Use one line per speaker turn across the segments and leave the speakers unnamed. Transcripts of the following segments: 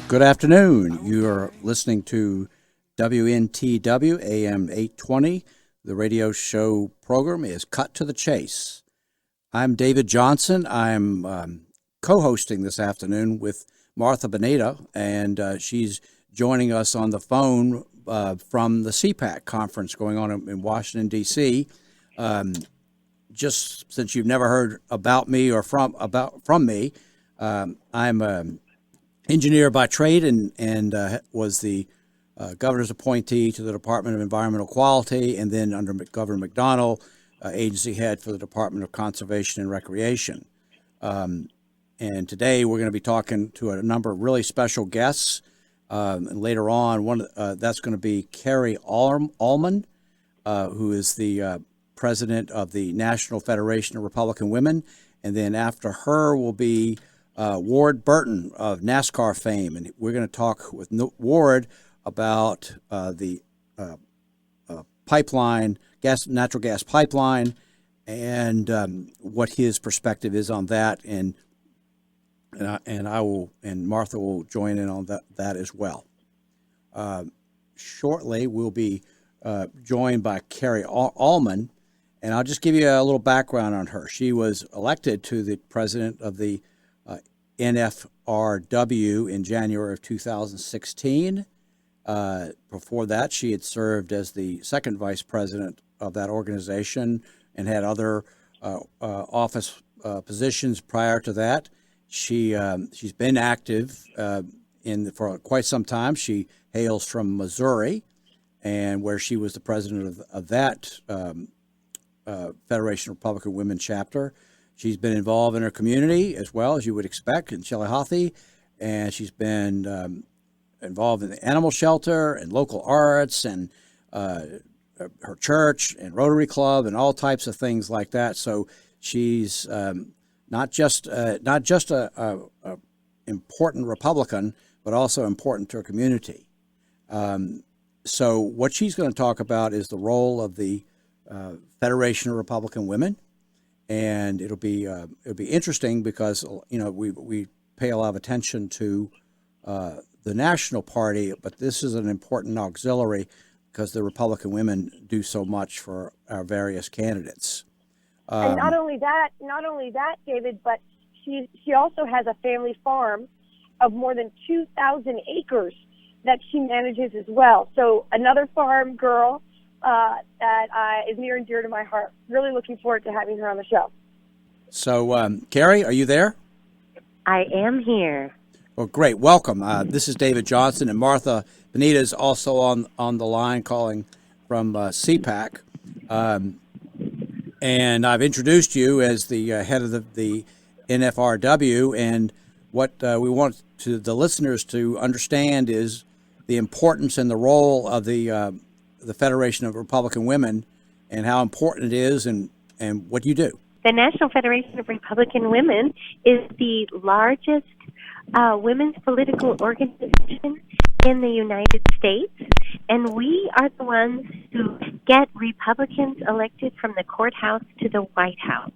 Good afternoon. You are listening to WNTW AM 820. The radio show program is Cut to the Chase. I'm David Johnson. I'm co-hosting this afternoon with Martha Boneta, and she's joining us on the phone from the CPAC conference going on in Washington, D.C. Just since you've never heard about me or from me, I'm an engineer by trade and was the governor's appointee to the Department of Environmental Quality, and then under Governor McDonnell, agency head for the Department of Conservation and Recreation. And today we're going to be talking to a number of really special guests. And later on, that's going to be Carrie Almond, who is the president of the National Federation of Republican Women. And then after her will be Burton of NASCAR fame. And we're going to talk with Ward about the pipeline, natural gas pipeline, and what his perspective is on that. And Martha will join in on that as well. Shortly, we'll be joined by Carrie Almond, and I'll just give you a little background on her. She was elected to the president of the NFRW in January of 2016. Before that, she had served as the second vice president of that organization and had other office positions prior to that. She's been active for quite some time. She hails from Missouri, and where she was the president of that Federation of Republican Women chapter. She's been involved in her community as well, as you would expect, in Chillicothe, and she's been involved in the animal shelter and local arts and her church and Rotary Club and all types of things like that. So she's not just a important Republican, but also important to her community. So what she's going to talk about is the role of the Federation of Republican Women, and it'll be interesting because we pay a lot of attention to the national party, but this is an important auxiliary because the Republican women do so much for our various candidates.
And not only that, David, but she also has a family farm of more than 2,000 acres that she manages as well. So another farm girl that is near and dear to my heart. Really looking forward to having her on the show.
So, Carrie, are you there?
I am here.
Well, great. Welcome. This is David Johnson, and Martha Boneta is also on the line calling from CPAC. And I've introduced you as the head of the NFRW, and what we want the listeners to understand is the importance and the role of the Federation of Republican Women and how important it is and what you do.
The National Federation of Republican Women is the largest women's political organization in the United States, and we are the ones who get Republicans elected from the courthouse to the White House.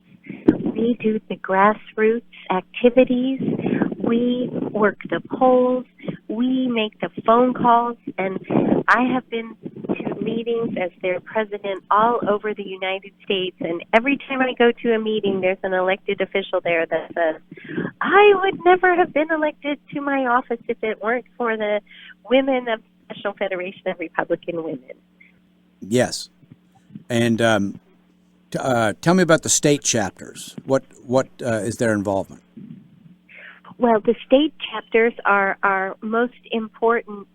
We do the grassroots activities, we work the polls, we make the phone calls, and I have been to meetings as their president all over the United States, and every time I go to a meeting, there's an elected official there that says, I would never have been elected to my office if it weren't for the women of the National Federation of Republican Women.
Yes. And tell me about the state chapters. What is their involvement?
Well, the state chapters are our most important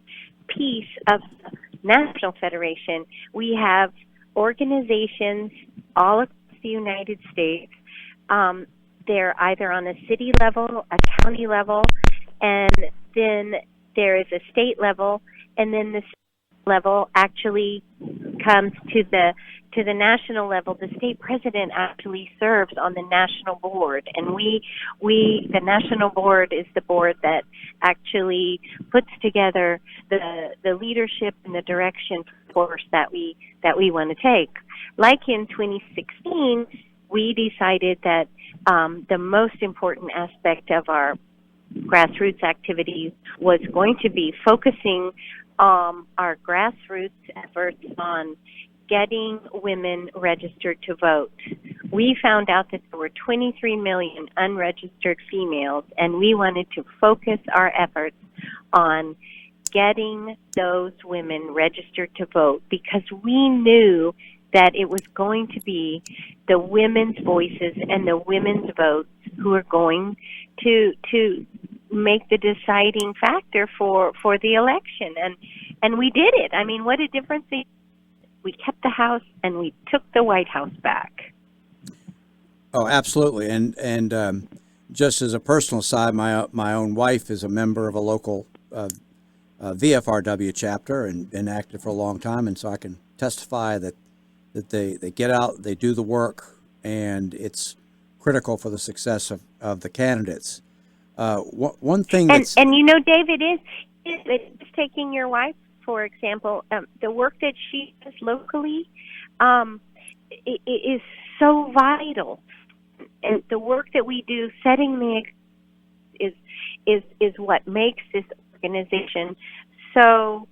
piece of the National Federation. We have organizations all across the United States. They're either on a city level, a county level, and then there is a state level, and then the level actually comes to the national level. The state president actually serves on the national board, and the national board is the board that actually puts together the leadership and the direction course that we want to take. Like in 2016, we decided that the most important aspect of our grassroots activities was going to be focusing our grassroots efforts on getting women registered to vote. We found out that there were 23 million unregistered females, and we wanted to focus our efforts on getting those women registered to vote because we knew that it was going to be the women's voices and the women's votes who are going to make the deciding factor for the election. And we did it. I mean, what a difference. We kept the House and we took the White House back.
Oh, absolutely. And just as a personal side, my own wife is a member of a local VFRW chapter and been active for a long time, and so I can testify that they get out, they do the work, and it's critical for the success of the candidates. One thing that's...
And you know, David, is taking your wife, for example, the work that she does locally is so vital. And the work that we do setting the is what makes this organization so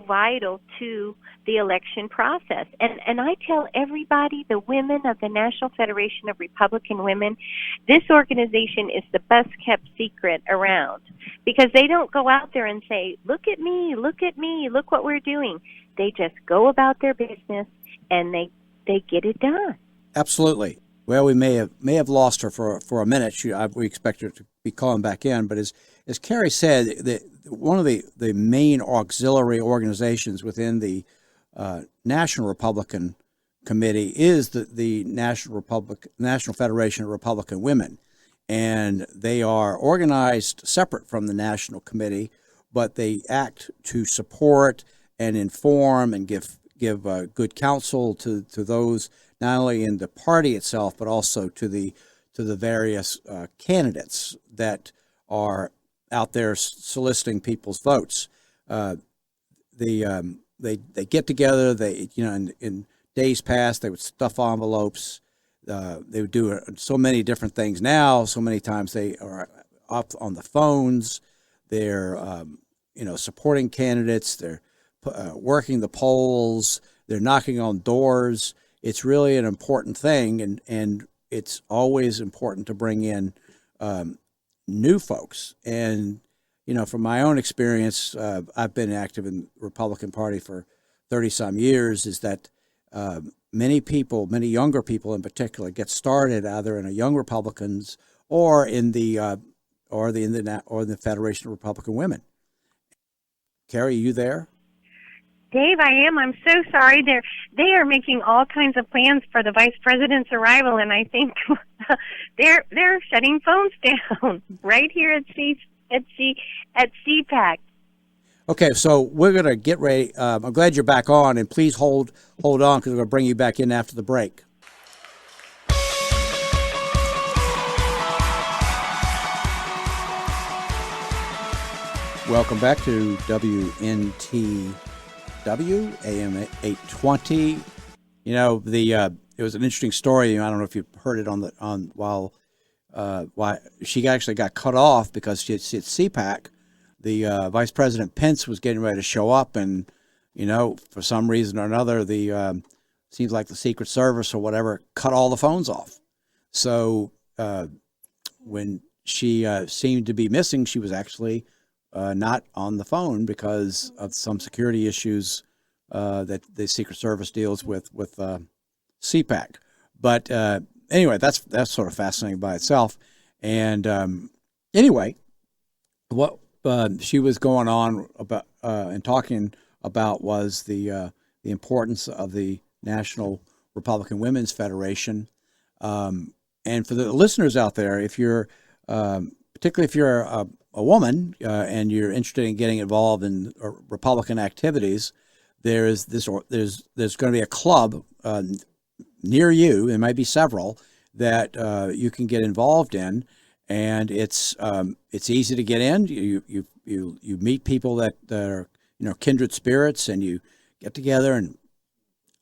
vital to the election process. And I tell everybody, the women of the National Federation of Republican Women, this organization is the best kept secret around because they don't go out there and say, look at me, look what we're doing. They just go about their business and they get it done.
Absolutely. Well, we may have lost her for a minute. We expect her to be calling back in. But as Carrie said, one of the main auxiliary organizations within the National Republican Committee is the National Federation of Republican Women, and they are organized separate from the National Committee, but they act to support and inform and give good counsel to those not only in the party itself, but also to the various candidates that are out there soliciting people's votes. They get together. In days past, they would stuff envelopes. They would do so many different things. Now, so many times they are up on the phones. They're supporting candidates. They're working the polls. They're knocking on doors. It's really an important thing, and it's always important to bring in new folks. And, from my own experience, I've been active in the Republican Party for 30-some years, is that many younger people in particular, get started either in a Young Republicans or in the Federation of Republican Women. Carrie, you there?
Dave, I am. I'm so sorry. They are making all kinds of plans for the vice president's arrival, and I think they're shutting phones down right here at CPAC.
Okay, so we're going to get ready. I'm glad you're back on, and please hold on because we're going to bring you back in after the break. Welcome back to WNTW AM 820. It was an interesting story. I don't know if you heard it why she actually got cut off because she at CPAC. The Vice President Pence was getting ready to show up, and for some reason or another, seems like the Secret Service or whatever cut all the phones off. So when she seemed to be missing, she was actually not on the phone because of some security issues that the Secret Service deals with CPAC. But anyway, that's sort of fascinating by itself. And anyway, what she was going on about and talking about was the importance of the National Republican Women's Federation. And for the listeners out there, if you're particularly if you're a woman and you're interested in getting involved in Republican activities, there's going to be a club near you. There might be several that you can get involved in, and it's easy to get in. You meet people that are kindred spirits, and you get together and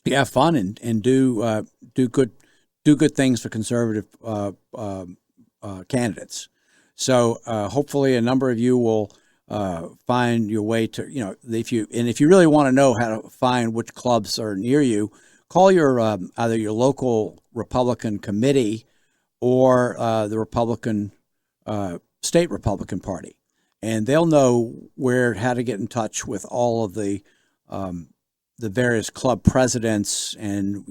you have fun and do good things for conservative candidates. So hopefully a number of you will find your way to, if you really want to know how to find which clubs are near you, call your either your local Republican committee or the Republican state Republican Party, and they'll know how to get in touch with all of the various club presidents, and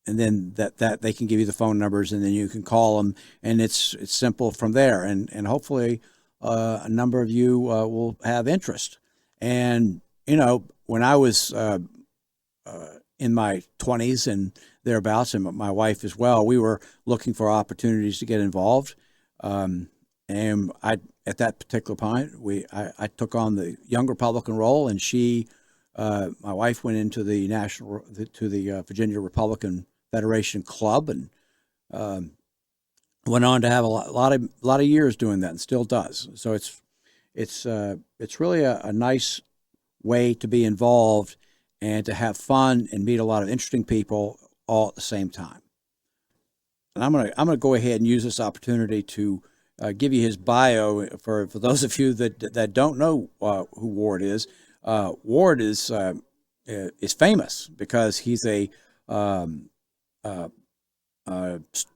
and then that they can give you the phone numbers, and then you can call them, and it's simple from there, and hopefully a number of you will have interest. And when I was in my 20s and thereabouts, and my wife as well, we were looking for opportunities to get involved. And at that particular point, I took on the young Republican role, and my wife went into the Virginia Republican Federation Club, and went on to have a lot of years doing that, and still does. So it's really a nice way to be involved and to have fun and meet a lot of interesting people all at the same time. And I'm gonna go ahead and use this opportunity to give you his bio for those of you that don't know who Ward is. Ward is famous because he's a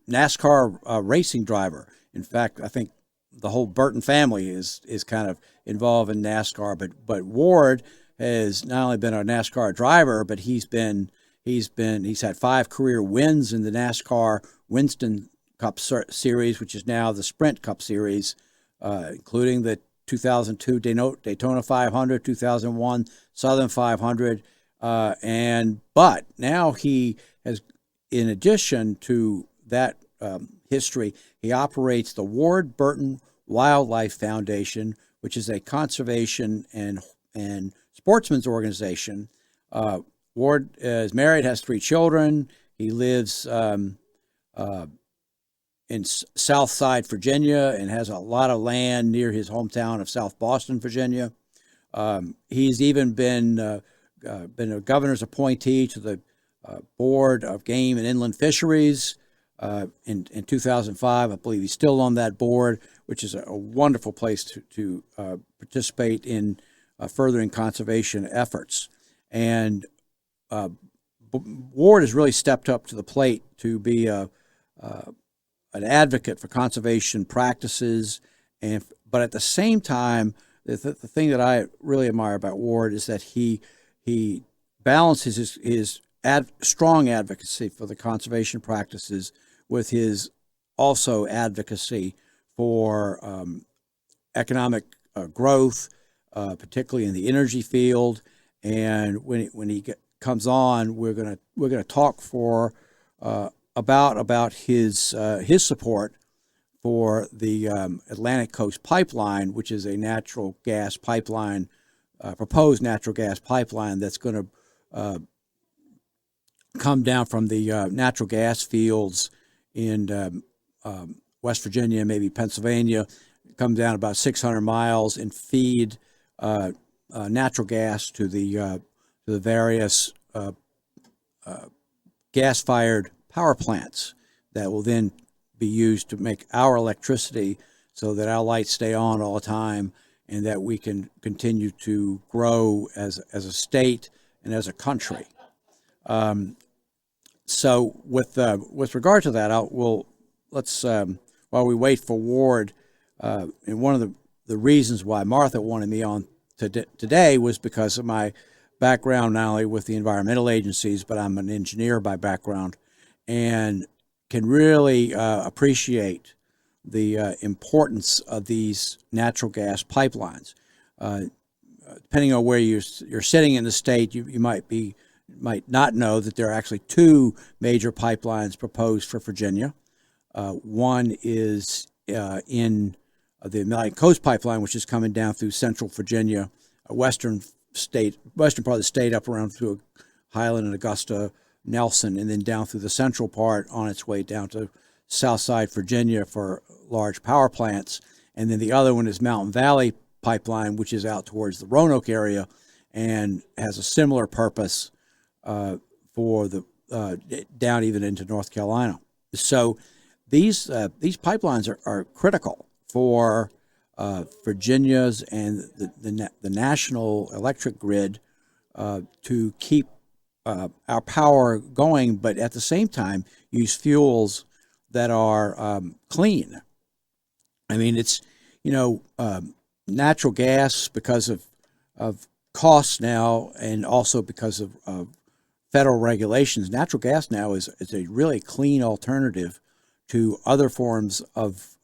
NASCAR racing driver. In fact, I think the whole Burton family is kind of involved in NASCAR. But Ward has not only been a NASCAR driver, but he's had 5 career wins in the NASCAR Winston Cup series, which is now the Sprint Cup series, including the 2002 Daytona 500, 2001 Southern 500, but now he has, in addition to that history, he operates the Ward Burton Wildlife Foundation, which is a conservation and sportsman's organization. Ward is married, has 3 children. He lives in Southside, Virginia, and has a lot of land near his hometown of South Boston, Virginia. He's even been a governor's appointee to the Board of Game and Inland Fisheries in 2005. I believe he's still on that board, which is a wonderful place to participate in furthering conservation efforts. And Ward has really stepped up to the plate to be an advocate for conservation practices, but at the same time, the thing that I really admire about Ward is that he balances his strong advocacy for the conservation practices with his also advocacy for economic growth, particularly in the energy field. And when he comes on, we're gonna talk about his support for the Atlantic Coast Pipeline, which is a natural gas pipeline, proposed natural gas pipeline that's going to come down from the natural gas fields in West Virginia, maybe Pennsylvania, come down about 600 miles and feed natural gas to the various gas-fired power plants that will then be used to make our electricity, so that our lights stay on all the time, and that we can continue to grow as a state and as a country. So with regard to that, let's while we wait for Ward, and one of the reasons why Martha wanted me on today was because of my background, not only with the environmental agencies, but I'm an engineer by background, and can really appreciate the importance of these natural gas pipelines. Depending on where you're sitting in the state, you might not know that there are actually 2 major pipelines proposed for Virginia. One is in the Atlantic Coast Pipeline, which is coming down through central Virginia, western part of the state, up around through Highland and Augusta, Nelson, and then down through the central part on its way down to Southside Virginia for large power plants. And then the other one is Mountain Valley Pipeline, which is out towards the Roanoke area and has a similar purpose for the down even into North Carolina. So these pipelines are critical for Virginia's and the national electric grid to keep our power going, but at the same time use fuels that are clean. I mean, it's natural gas because of costs now, and also because of federal regulations. Natural gas now is a really clean alternative to other forms of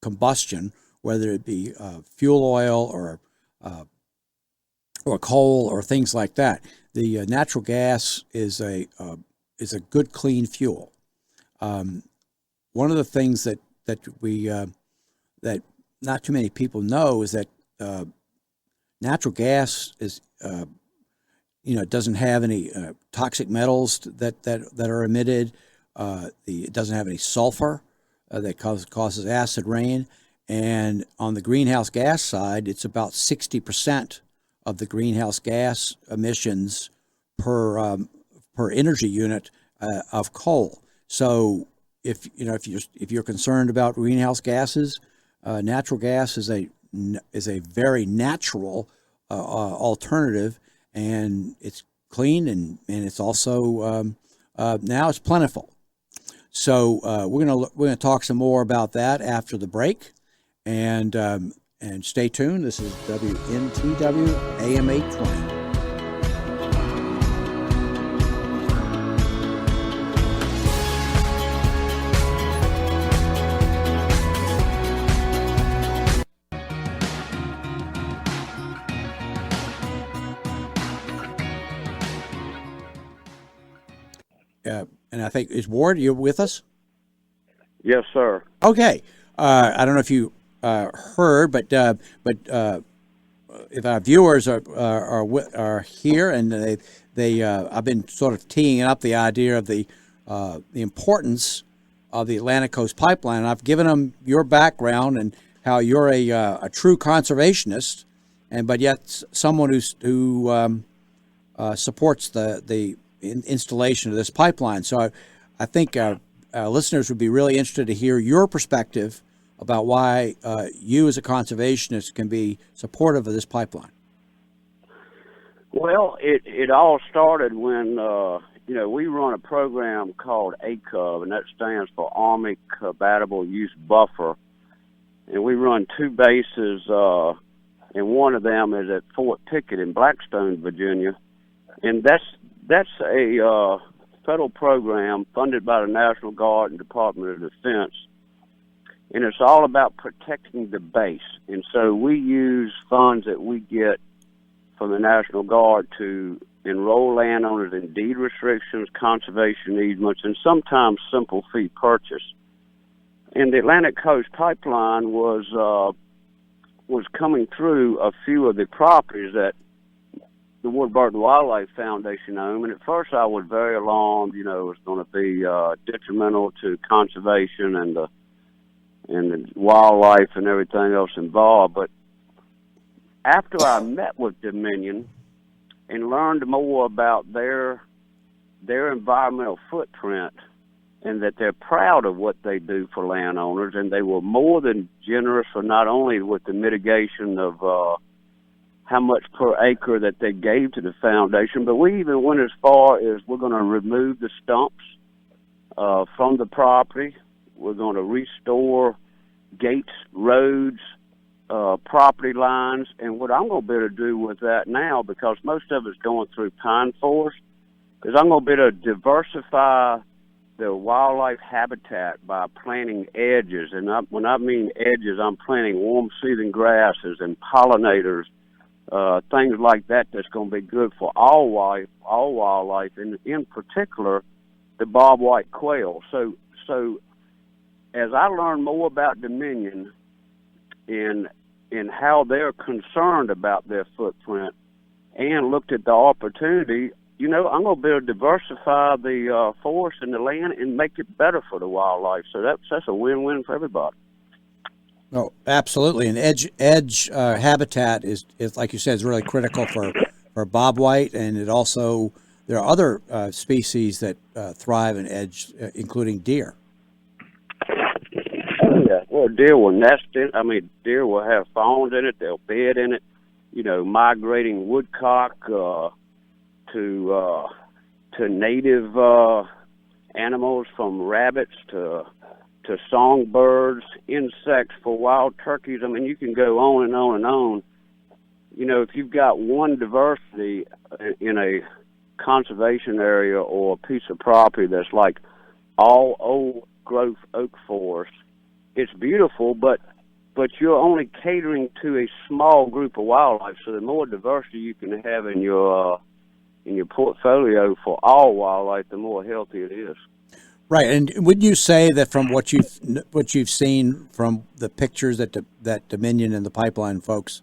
combustion, whether it be fuel oil or coal or things like that. The natural gas is a good clean fuel. One of the things that not too many people know is that natural gas is doesn't have any toxic metals that are emitted. It doesn't have any sulfur that causes acid rain. And on the greenhouse gas side, it's about 60% of the greenhouse gas emissions per energy unit of coal. So if you're concerned about greenhouse gases, natural gas is a very natural alternative, and it's clean and it's also now it's plentiful. So we're gonna talk some more about that after the break, and stay tuned. This is WNTW AM 820. And I think, is Ward, you're with us?
Yes, sir.
Okay. I don't know if you heard, but if our viewers are here, and they I've been sort of teeing up the idea of the importance of the Atlantic Coast Pipeline. And I've given them your background and how you're a true conservationist, but yet someone who supports the installation of this pipeline. So I think our listeners would be really interested to hear your perspective about why you as a conservationist can be supportive of this pipeline.
Well, it all started when, we run a program called ACUB, and that stands for Army Compatible Use Buffer. And we run two bases, and one of them is at Fort Pickett in Blackstone, Virginia. And that's a federal program funded by the National Guard and Department of Defense, and it's all about protecting the base. And so we use funds that we get from the National Guard to enroll landowners in deed restrictions, conservation easements, and sometimes simple fee purchase. And the Atlantic Coast Pipeline was coming through a few of the properties that the Burton Wildlife Foundation owned, and at first I was very alarmed. It was going to be detrimental to conservation and the wildlife and everything else involved. But after I met with Dominion and learned more about their environmental footprint, and that they're proud of what they do for landowners, and they were more than generous, for not only with the mitigation of how much per acre that they gave to the foundation, but we even went as far as we're going to remove the stumps from the property. We're going to restore gates, roads, property lines, and what I'm going to be able to do with that now, because most of it's going through pine forest, is I'm going to be able to diversify the wildlife habitat by planting edges. And when I mean edges, I'm planting warm-season grasses and pollinators, things like that that's going to be good for all wildlife, and in particular the bobwhite quail. So as I learned more about Dominion and how they're concerned about their footprint, and looked at the opportunity, I'm going to be able to diversify the forest and the land and make it better for the wildlife. So that's a win-win for everybody.
Oh, absolutely. And edge habitat is, like you said, is really critical for bobwhite, and it also, there are other species that thrive in edge, including deer.
Well, deer will nest in. I mean, deer will have fawns in it. They'll bed in it. You know, migrating woodcock to native animals, from rabbits to songbirds, insects for wild turkeys. I mean, you can go on and on and on. You know, if you've got one diversity in a conservation area or a piece of property that's like all old growth oak forest, it's beautiful, but you're only catering to a small group of wildlife. So the more diversity you can have in your portfolio for all wildlife, the more healthy it is.
Right, and would you say that from what you've seen from the pictures that Dominion and the Pipeline folks,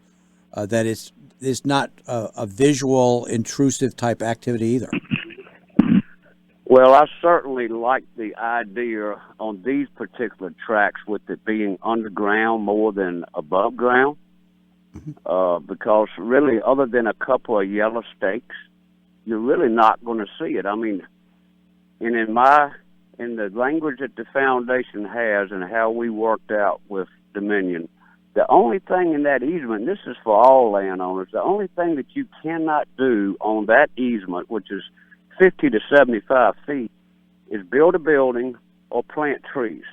that it's not a visual intrusive type activity either?
Well, I certainly like the idea on these particular tracks with it being underground more than above ground, because really, other than a couple of yellow stakes, you're really not going to see it. I mean, and in the language that the foundation has and how we worked out with Dominion, the only thing in that easement, this is for all landowners, the only thing that you cannot do on that easement, which is 50 to 75 feet, is build a building or plant trees.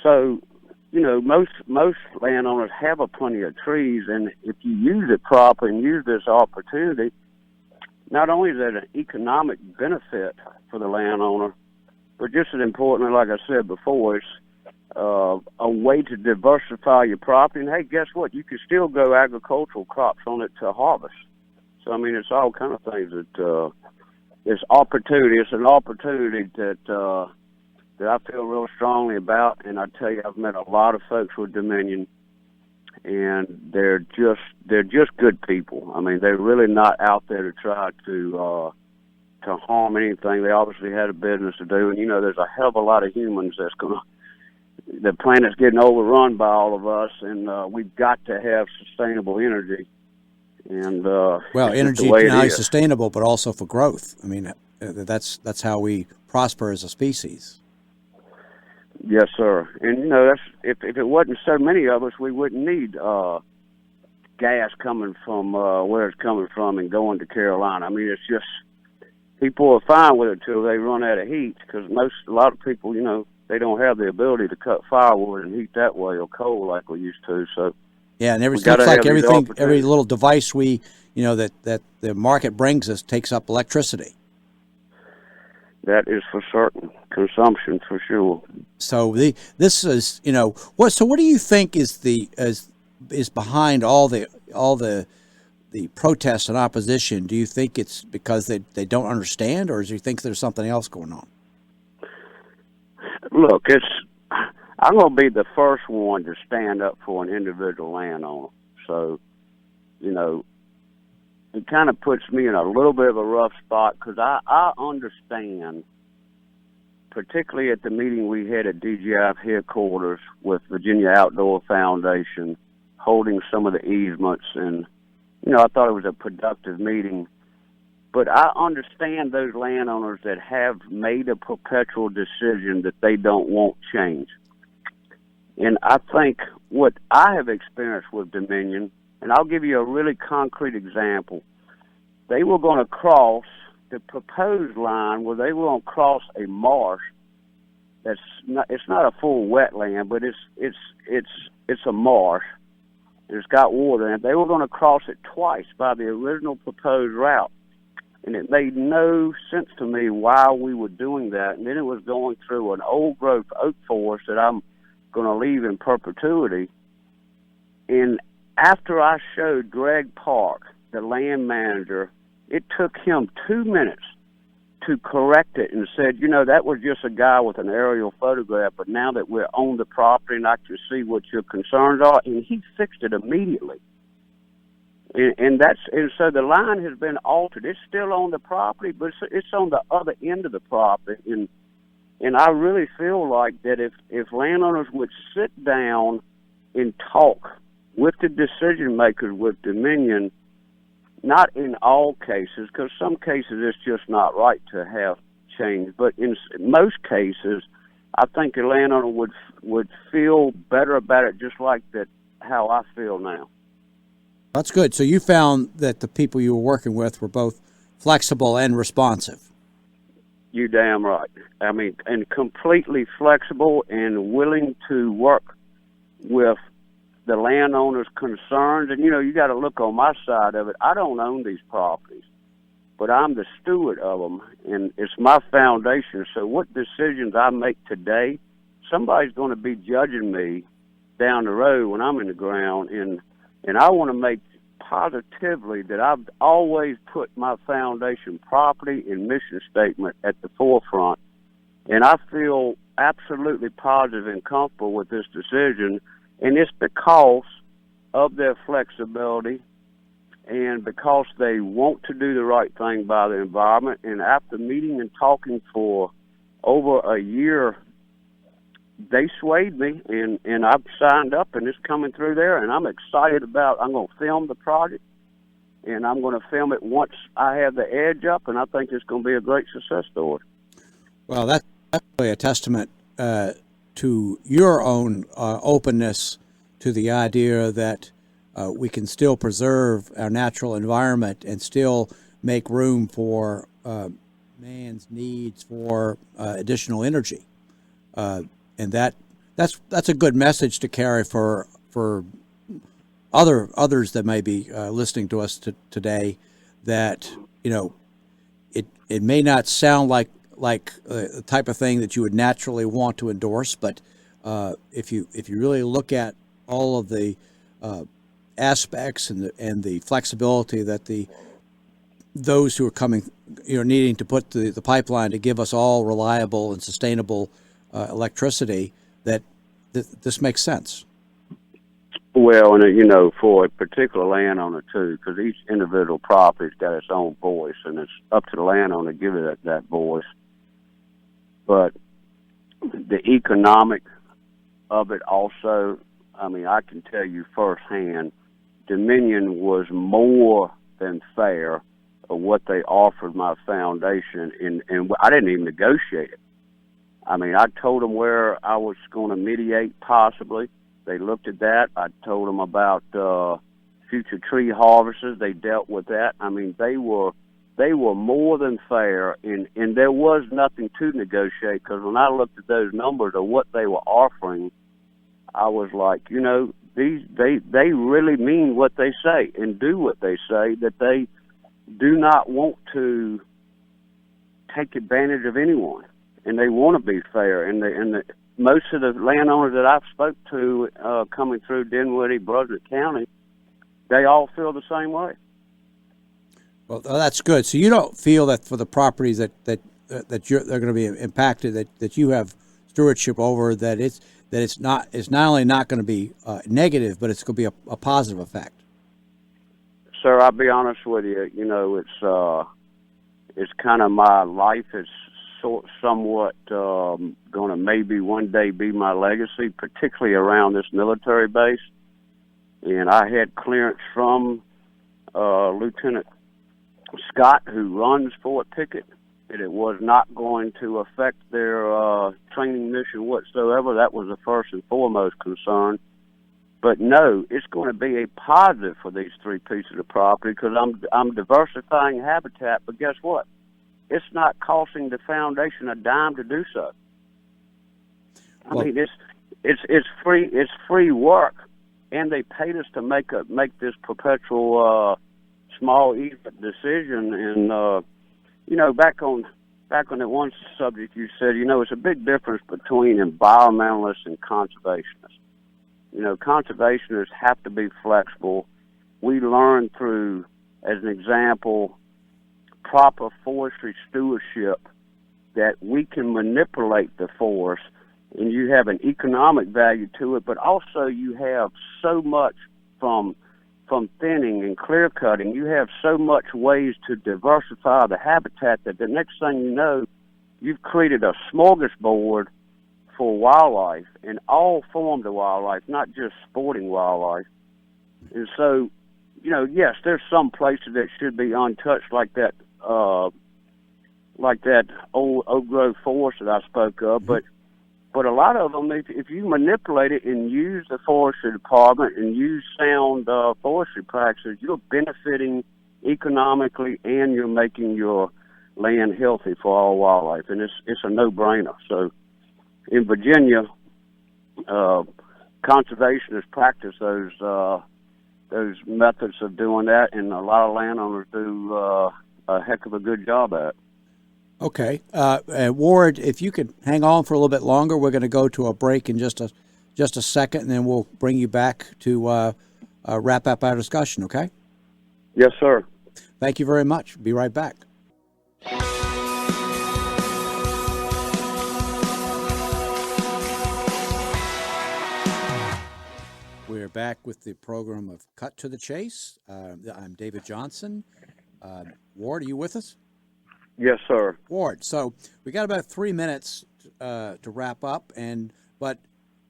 So, you know, most landowners have a plenty of trees, and if you use it properly and use this opportunity, not only is it an economic benefit for the landowner, but just as importantly, like I said before, it's a way to diversify your property. And hey, guess what? You can still grow agricultural crops on it to harvest. So, I mean, it's all kind of things that it's opportunity. It's an opportunity that I feel real strongly about. And I tell you, I've met a lot of folks with Dominion, and they're just good people. I mean, they're really not out there to try to harm anything. They obviously had a business to do, and you know, there's a hell of a lot of humans the planet's getting overrun by all of us, and we've got to have sustainable energy. And
well, energy not only sustainable, but also for growth. I mean, that's how we prosper as a species.
Yes, sir. And you know, if it wasn't so many of us, we wouldn't need gas coming from where it's coming from and going to Carolina. I mean, it's just people are fine with it till they run out of heat, because a lot of people, you know, they don't have the ability to cut firewood and heat that way or coal like we used to. So
yeah, and it looks like every little device that the market brings us takes up electricity.
That is for certain. Consumption for sure.
So this is, you know, what? So what do you think is behind all the protests and opposition? Do you think it's because they don't understand, or do you think there's something else going on?
Look, I'm going to be the first one to stand up for an individual landowner. So, you know, it kind of puts me in a little bit of a rough spot, because I understand, particularly at the meeting we had at DGI headquarters with Virginia Outdoor Foundation, holding some of the easements, and, you know, I thought it was a productive meeting. But I understand those landowners that have made a perpetual decision that they don't want change. And I think what I have experienced with Dominion, and I'll give you a really concrete example. They were going to cross the proposed line where they were going to cross a marsh it's not a full wetland, but it's a marsh. It's got water in it. They were going to cross it twice by the original proposed route. And it made no sense to me why we were doing that. And then it was going through an old growth oak forest that I'm going to leave in perpetuity. And after I showed Greg Park, the land manager, it took him 2 minutes to correct it and said, you know, that was just a guy with an aerial photograph, but now that we're on the property and I can see what your concerns are, and he fixed it immediately. And so the line has been altered. It's still on the property, but it's on the other end of the property. And I really feel like that if landowners would sit down and talk with the decision makers with Dominion, not in all cases, because some cases it's just not right to have change, but in most cases, I think a landowner would feel better about it, just like that how I feel now.
That's good. So you found that the people you were working with were both flexible and responsive.
You damn right. I mean, and completely flexible and willing to work with the landowner's concerns. And, you got to look on my side of it. I don't own these properties, but I'm the steward of them, and it's my foundation. So what decisions I make today, somebody's going to be judging me down the road when I'm in the ground, and I want to make positively that I've always put my foundation property and mission statement at the forefront, and I feel absolutely positive and comfortable with this decision, and it's because of their flexibility and because they want to do the right thing by the environment. And after meeting and talking for over a year, they swayed me, and I've signed up, and it's coming through there, and I'm excited about. I'm going to film the project, and I'm going to film it once I have the edge up, and I think it's going to be a great success story.
Well, that's really a testament to your own openness to the idea that we can still preserve our natural environment and still make room for man's needs for additional energy. And that's a good message to carry for others that may be listening to us today. That it may not sound like the type of thing that you would naturally want to endorse, but if you really look at all of the aspects and the flexibility that those who are coming, needing to put the pipeline to give us all reliable and sustainable electricity, that this makes sense.
Well, and for a particular landowner too, because each individual property's got its own voice, and it's up to the landowner to give it that voice. But the economic of it also, I mean, I can tell you firsthand, Dominion was more than fair of what they offered my foundation, and I didn't even negotiate it. I mean, I told them where I was going to mediate possibly. They looked at that. I told them about future tree harvests. They dealt with that. I mean, they were more than fair, and there was nothing to negotiate, because when I looked at those numbers of what they were offering, I was like, they really mean what they say and do what they say, that they do not want to take advantage of anyone, and they want to be fair. And most of the landowners that I've spoke to coming through Dinwiddie, Brunswick County, they all feel the same way.
Well, that's good. So you don't feel that for the properties that they're going to be impacted, that you have stewardship over, that it's not only not going to be negative, but it's going to be a positive effect.
Sir, I'll be honest with you. It's kind of my life. It's somewhat going to maybe one day be my legacy, particularly around this military base. And I had clearance from Lieutenant Scott, who runs Fort Pickett, that it was not going to affect their training mission whatsoever. That was the first and foremost concern. But no, it's going to be a positive for these three pieces of property, because I'm diversifying habitat. But guess what? It's not costing the foundation a dime to do so. I mean, it's free. It's free work, and they paid us to make this perpetual small easement decision. And back on that one subject, you said it's a big difference between environmentalists and conservationists. Conservationists have to be flexible. We learn through, as an example, proper forestry stewardship, that we can manipulate the forest, and you have an economic value to it, but also you have so much from thinning and clear cutting. You have so much ways to diversify the habitat that the next thing you know, you've created a smorgasbord for wildlife, and all forms of wildlife, not just sporting wildlife. And so, yes, there's some places that should be untouched, like that old growth forest that I spoke of. But But a lot of them, if you manipulate it and use the forestry department and use sound forestry practices, you're benefiting economically and you're making your land healthy for all wildlife, and it's a no-brainer. So in Virginia, conservationists practice those methods of doing that, and a lot of landowners do a heck of a good job at it.
Okay. Ward, if you could hang on for a little bit longer, we're going to go to a break in just a second, and then we'll bring you back to wrap up our discussion, okay?
Yes, sir.
Thank you very much. Be right back. We're back with the program of Cut to the Chase. I'm David Johnson. Ward, are you with us?
Yes, sir.
Ward, so we got about 3 minutes to wrap up, but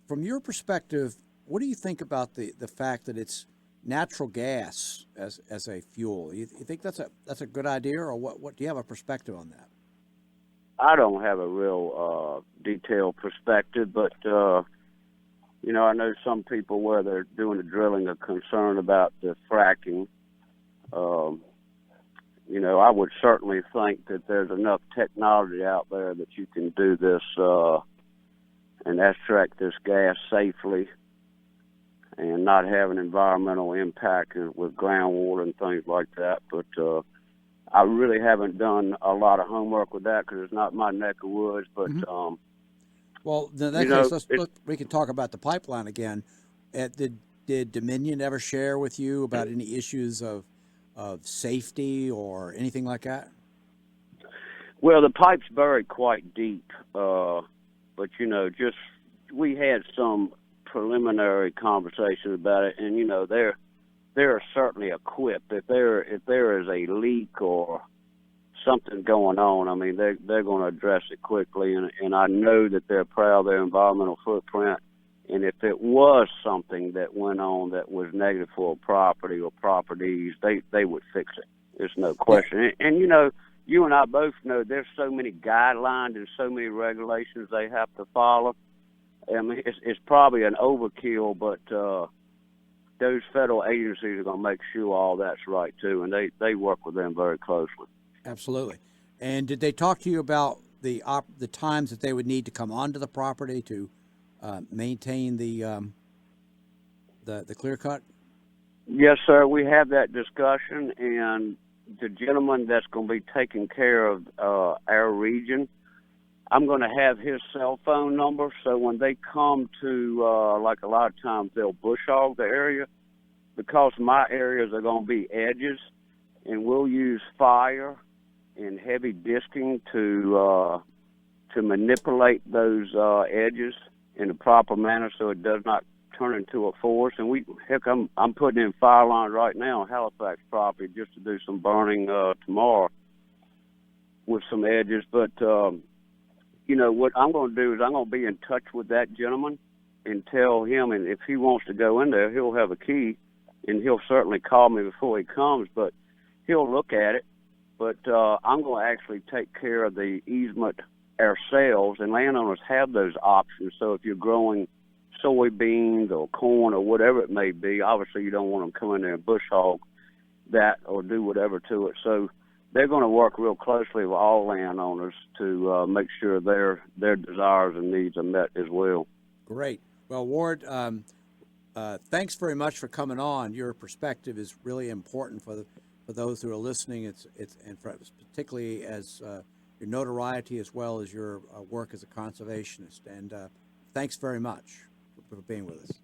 from your perspective, what do you think about the fact that it's natural gas as a fuel? You think that's a good idea, or what do you have a perspective on that?
I don't have a real detailed perspective, but I know some people where they're doing the drilling are concerned about the fracking. I would certainly think that there's enough technology out there that you can do this and extract this gas safely and not have an environmental impact with groundwater and things like that. But I really haven't done a lot of homework with that because it's not my neck of woods. But
well, in that case, we can talk about the pipeline again. Did Dominion ever share with you about any issues of safety or anything like that?
Well, the pipe's buried quite deep, but we had some preliminary conversations about it, and they're certainly equipped. If there is a leak or something going on, I mean, they're going to address it quickly, and I know that they're proud of their environmental footprint. And if it was something that went on that was negative for a property or properties, they would fix it. There's no question. And you and I both know there's so many guidelines and so many regulations they have to follow. I mean, it's probably an overkill, but those federal agencies are going to make sure all that's right too, and they work with them very closely.
Absolutely. And did they talk to you about the times that they would need to come onto the property to maintain the clear cut?
Yes, sir. We have that discussion, and the gentleman that's going to be taking care of our region, I'm going to have his cell phone number. So when they come to, like a lot of times they'll bush hog the area, because my areas are going to be edges, and we'll use fire and heavy disking to manipulate those edges in a proper manner so it does not turn into a forest. And I'm putting in fire lines right now on Halifax property just to do some burning tomorrow with some edges. But what I'm going to do is I'm going to be in touch with that gentleman and tell him, and if he wants to go in there, he'll have a key, and he'll certainly call me before he comes, but he'll look at it. But I'm going to actually take care of the easement ourselves, and landowners have those options. So if you're growing soybeans or corn or whatever it may be, obviously you don't want them coming in there and bush hog that or do whatever to it. So they're going to work real closely with all landowners to make sure their desires and needs are met as well. Great.
Well, Ward, thanks very much for coming on. Your perspective is really important for those who are listening. It's particularly as your notoriety as well as your work as a conservationist. And thanks very much for being with us.